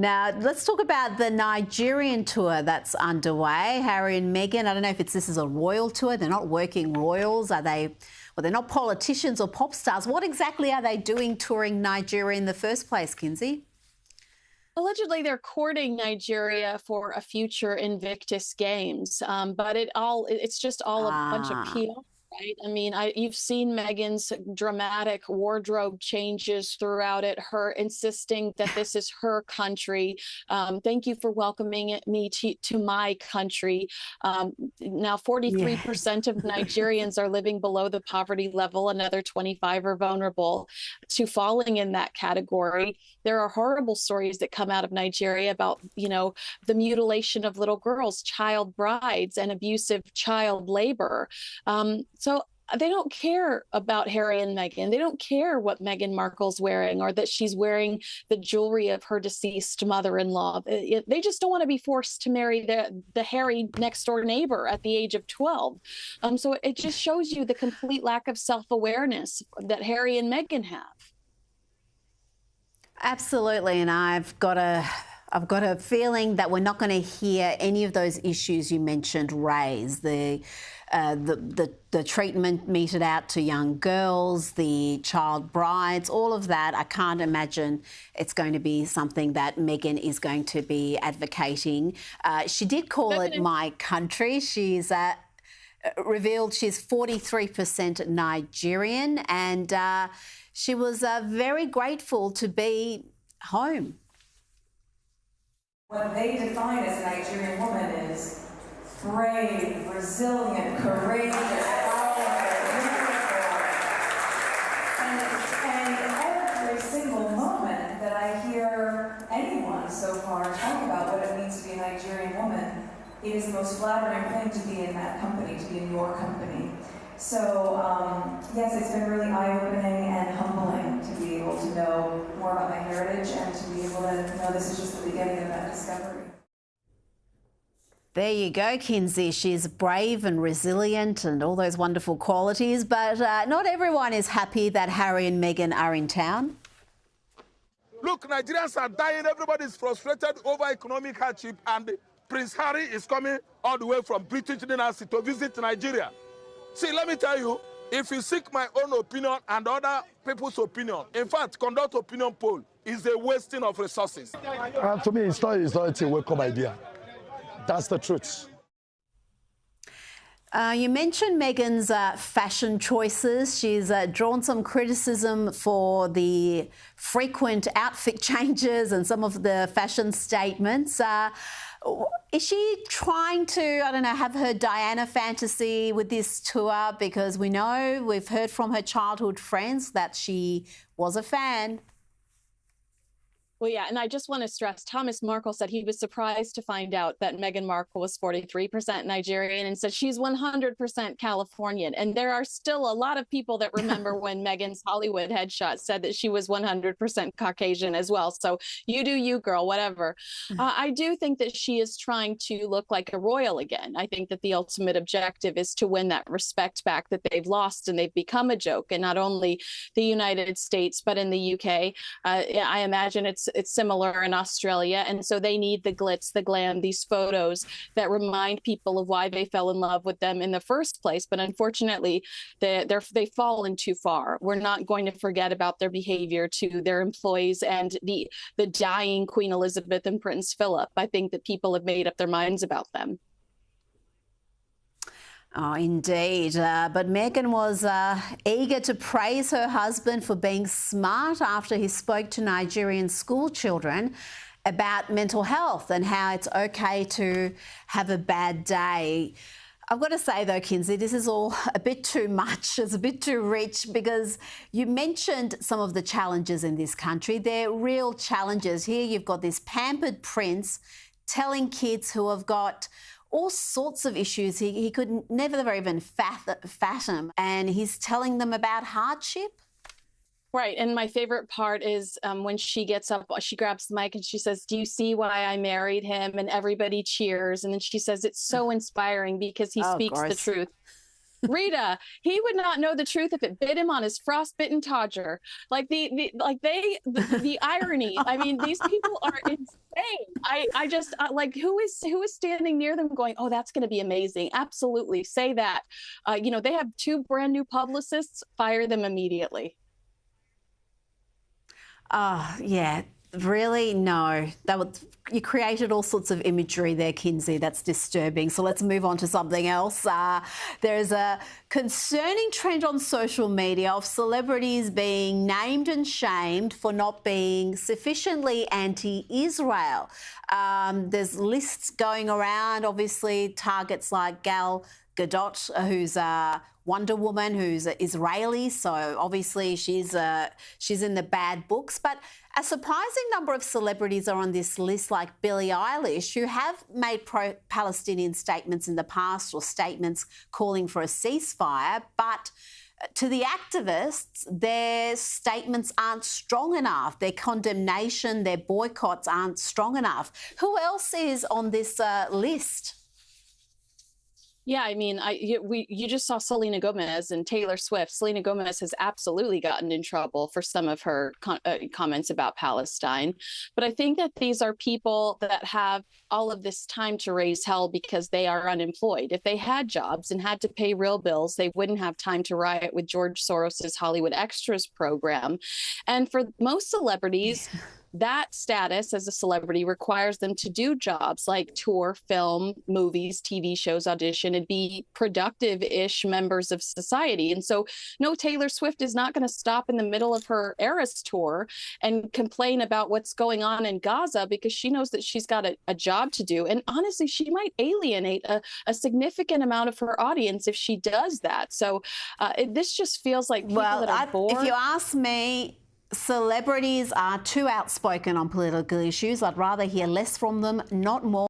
Now, let's talk about the Nigerian tour that's underway. Harry and Meghan, I don't know if this is a royal tour. They're not working royals. Are they? Well, they're not politicians or pop stars. What exactly are they doing touring Nigeria in the first place, Kinsey? Allegedly, they're courting Nigeria for a future Invictus Games, but it's just all a bunch of PR. Right. I mean, you've seen Meghan's dramatic wardrobe changes throughout it, her insisting that this is her country. Thank you for welcoming me to my country. Now, 43% of Nigerians are living below the poverty level. Another 25 are vulnerable to falling in that category. There are horrible stories that come out of Nigeria about, the mutilation of little girls, child brides, and abusive child labor. So they don't care about Harry and Meghan. They don't care what Meghan Markle's wearing or that she's wearing the jewelry of her deceased mother-in-law. They just don't want to be forced to marry the Harry next door neighbor at the age of 12. So it just shows you the complete lack of self-awareness that Harry and Meghan have. Absolutely, and I've got a feeling that we're not going to hear any of those issues you mentioned raised. The treatment meted out to young girls, the child brides, all of that. I can't imagine it's going to be something that Meghan is going to be advocating. She did call it my country. She's revealed she's 43% Nigerian, and she was very grateful to be home. What they define as a Nigerian woman is brave, resilient, courageous, and every single moment that I hear anyone so far talk about what it means to be a Nigerian woman, it is the most flattering thing to be in that company, to be in your company. So, yes, it's been really eye-opening and humbling to be able to know more about my heritage and to be able to know this is just the beginning of that discovery. There you go, Kinsey. She's brave and resilient and all those wonderful qualities, but not everyone is happy that Harry and Meghan are in town. Look, Nigerians are dying. Everybody is frustrated over economic hardship, and Prince Harry is coming all the way from British Dynasty to visit Nigeria. See, let me tell you, if you seek my own opinion and other people's opinion, in fact, conduct opinion poll is a wasting of resources. To me, it's not a welcome idea. That's the truth. You mentioned Meghan's fashion choices. She's drawn some criticism for the frequent outfit changes and some of the fashion statements. Is she trying to, I don't know, have her Diana fantasy with this tour? Because we've heard from her childhood friends that she was a fan. Well, yeah, and I just want to stress, Thomas Markle said he was surprised to find out that Meghan Markle was 43% Nigerian and said she's 100% Californian. And there are still a lot of people that remember when Meghan's Hollywood headshot said that she was 100% Caucasian as well. So you do you, girl, whatever. I do think that she is trying to look like a royal again. I think that the ultimate objective is to win that respect back that they've lost and they've become a joke in not only the United States, but in the UK. I imagine it's similar in Australia. And so they need the glitz, the glam, these photos that remind people of why they fell in love with them in the first place. But unfortunately, they've fallen too far. We're not going to forget about their behavior to their employees and the dying Queen Elizabeth and Prince Philip. I think that people have made up their minds about them. Oh, indeed. But Meghan was eager to praise her husband for being smart after he spoke to Nigerian school children about mental health and how it's okay to have a bad day. I've got to say, though, Kinsey, this is all a bit too much. It's a bit too rich because you mentioned some of the challenges in this country. They're real challenges. Here you've got this pampered prince telling kids who have got all sorts of issues he could never even fathom, and he's telling them about hardship. Right. And my favorite part is when she gets up, she grabs the mic and she says, "Do you see why I married him?" And everybody cheers. And then she says, "It's so inspiring because he speaks the truth." Rita, he would not know the truth if it bit him on his frostbitten todger. Like the irony. I mean, these people are insane. I just like who is standing near them going, oh, that's going to be amazing. Absolutely. Say that. They have 2 brand new publicists, fire them immediately. Yeah, really? No. You created all sorts of imagery there, Kinsey. That's disturbing. So let's move on to something else. There's a concerning trend on social media of celebrities being named and shamed for not being sufficiently anti-Israel. There's lists going around, obviously, targets like Gal Gadot, who's Wonder Woman, who's Israeli, so obviously she's in the bad books. But a surprising number of celebrities are on this list, like Billie Eilish, who have made pro-Palestinian statements in the past or statements calling for a ceasefire, but to the activists, their statements aren't strong enough. Their condemnation, their boycotts aren't strong enough. Who else is on this list? Yeah, I mean, you just saw Selena Gomez and Taylor Swift. Selena Gomez has absolutely gotten in trouble for some of her comments about Palestine. But I think that these are people that have all of this time to raise hell because they are unemployed. If they had jobs and had to pay real bills, they wouldn't have time to riot with George Soros's Hollywood Extras program. And for most celebrities, that status as a celebrity requires them to do jobs like tour, film, movies, TV shows, audition, and be productive-ish members of society. And so, no, Taylor Swift is not going to stop in the middle of her Eras tour and complain about what's going on in Gaza because she knows that she's got a job to do. And honestly, she might alienate a significant amount of her audience if she does that. So this just feels like people that are bored. If you ask me, celebrities are too outspoken on political issues. I'd rather hear less from them, not more.